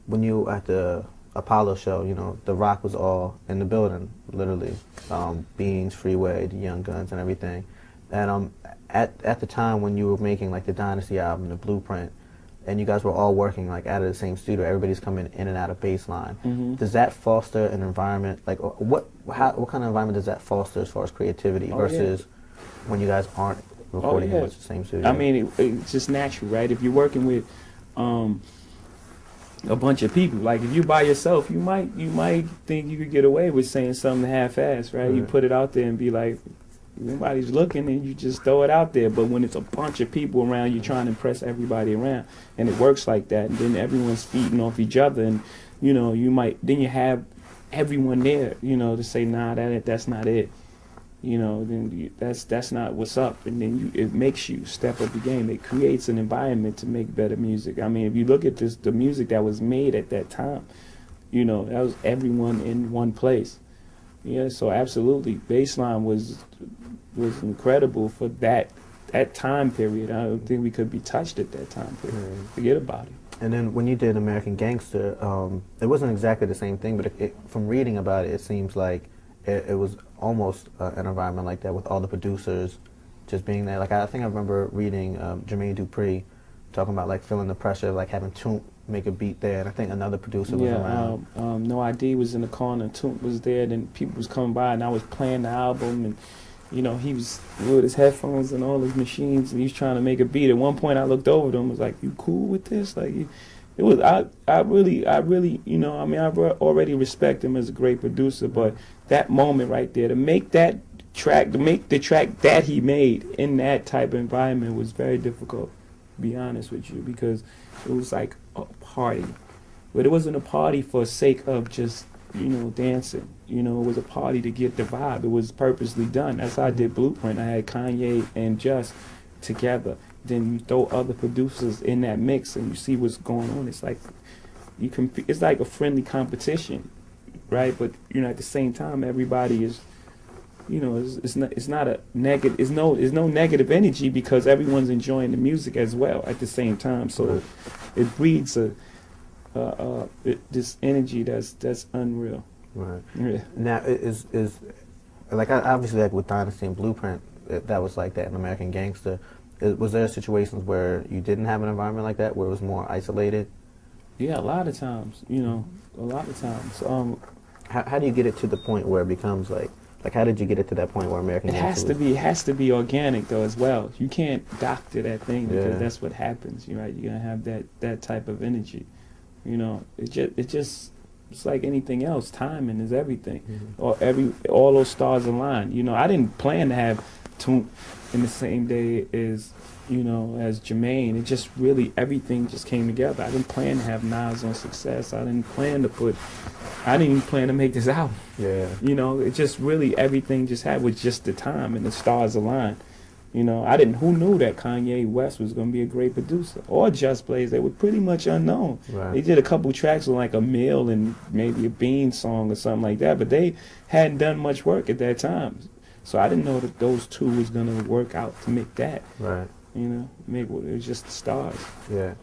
when you were at the Apollo show, you know, The Rock was all in the building, literally. Beans, Freeway, the Young Guns, and everything. And at the time when you were making like the Dynasty album, the Blueprint, and you guys were all working like out of the same studio, everybody's coming in and out of baseline. Does that foster an environment, like what kind of environment does that foster as far as creativity versus when you guys aren't recording in the same studio? I mean, it's just natural, right? If you're working with a bunch of people, like if you by yourself, you might think you could get away with saying something half-assed, right? You put it out there and be like, nobody's looking, and you just throw it out there. But when it's a bunch of people around, you're trying to impress everybody around, and it works like that. And then everyone's feeding off each other, and you know, then you have everyone there, you know, to say, nah, that's not it. You know, then that's not what's up, and then it makes you step up the game. It creates an environment to make better music. I mean, if you look at the music that was made at that time, you know, that was everyone in one place. Yeah, so absolutely, baseline was incredible for that time period. I don't think we could be touched at that time period. Forget about it. And then when you did American Gangster, it wasn't exactly the same thing, but from reading about it, it seems like it was almost an environment like that with all the producers just being there. Like I think I remember reading Jermaine Dupri talking about like feeling the pressure of like having Toomp make a beat there, and I think another producer was around. No ID was in the corner, Toomp was there, then people was coming by, and I was playing the album, and you know, he was with his headphones and all his machines, and he was trying to make a beat. At one point I looked over to him and was like, you cool with this? Like, it was, I really, you know, I mean, I already respect him as a great producer, but that moment right there, to make that track, to make the track that he made in that type of environment was very difficult, to be honest with you, because it was like a party. But it wasn't a party for the sake of just, you know, dancing. You know, it was a party to get the vibe. It was purposely done. That's how I did Blueprint. I had Kanye and Just together. Then you throw other producers in that mix and you see what's going on. It's like it's like a friendly competition, right? But you know, at the same time, everybody is, you know, it's not a negative. It's no negative energy because everyone's enjoying the music as well at the same time. So it breeds this energy that's unreal. Right. Yeah. Now is like obviously like with Dynasty and Blueprint, that was like that in American Gangster. Was there situations where you didn't have an environment like that, where it was more isolated? Yeah, a lot of times. You know, a lot of times. How do you get it to the point where it becomes like how did you get it to that point where American Gangster it has to be organic though as well. You can't doctor that thing because that's what happens. You're right. You're gonna have that type of energy. You know, it's like anything else. Timing is everything. Or all those stars align. You know, I didn't plan to have Toomp in the same day as, you know, as Jermaine. It just really, everything just came together. I didn't plan to have Nas on Success. I didn't even plan to make this album. Yeah. You know, it just really, everything just happened with just the time and the stars aligned. You know, who knew that Kanye West was going to be a great producer? Or Just Blaze. They were pretty much unknown. Right. They did a couple tracks with like a Mill and maybe a Bean song or something like that, but they hadn't done much work at that time. So I didn't know that those two was going to work out to make that. Right. You know, it was just the stars. Yeah.